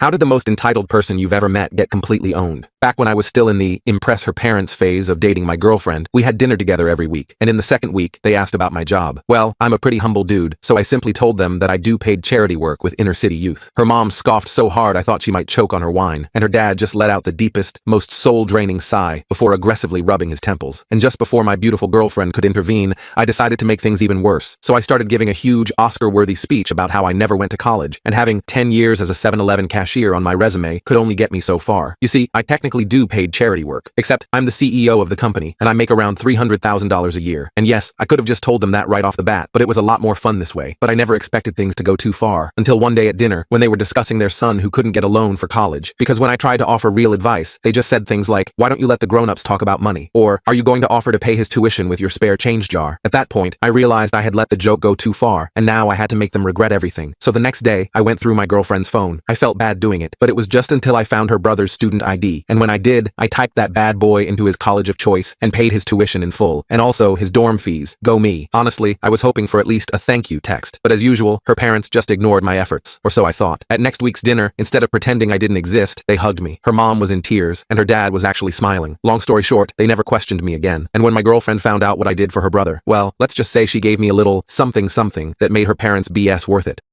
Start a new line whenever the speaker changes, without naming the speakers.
How did the most entitled person you've ever met get completely owned? Back when I was still in the impress her parents phase of dating my girlfriend, we had dinner together every week, and in the second week, they asked about my job. Well, I'm a pretty humble dude, so I simply told them that I do paid charity work with inner city youth. Her mom scoffed so hard I thought she might choke on her wine, and her dad just let out the deepest, most soul-draining sigh before aggressively rubbing his temples. And just before my beautiful girlfriend could intervene, I decided to make things even worse. So I started giving a huge Oscar-worthy speech about how I never went to college, and having 10 years as a 7-Eleven cashier on my resume could only get me so far. You see, I technically do paid charity work, except I'm the CEO of the company, and I make around $300,000 a year. And yes, I could have just told them that right off the bat, but it was a lot more fun this way. But I never expected things to go too far, until one day at dinner, when they were discussing their son who couldn't get a loan for college. Because when I tried to offer real advice, they just said things like, "Why don't you let the grown-ups talk about money?" Or, "Are you going to offer to pay his tuition with your spare change jar?" At that point, I realized I had let the joke go too far, and now I had to make them regret everything. So the next day, I went through my girlfriend's phone. I felt bad doing it, but it was just until I found her brother's student ID, and when I did, I typed that bad boy into his college of choice and paid his tuition in full, and also his dorm fees. Go me. Honestly, I was hoping for at least a thank you text, but as usual, her parents just ignored my efforts, or so I thought. At next week's dinner, instead of pretending I didn't exist, they hugged me. Her mom was in tears, and her dad was actually smiling. Long story short, they never questioned me again. And when my girlfriend found out what I did for her brother, well, let's just say she gave me a little something that made her parents' BS worth it.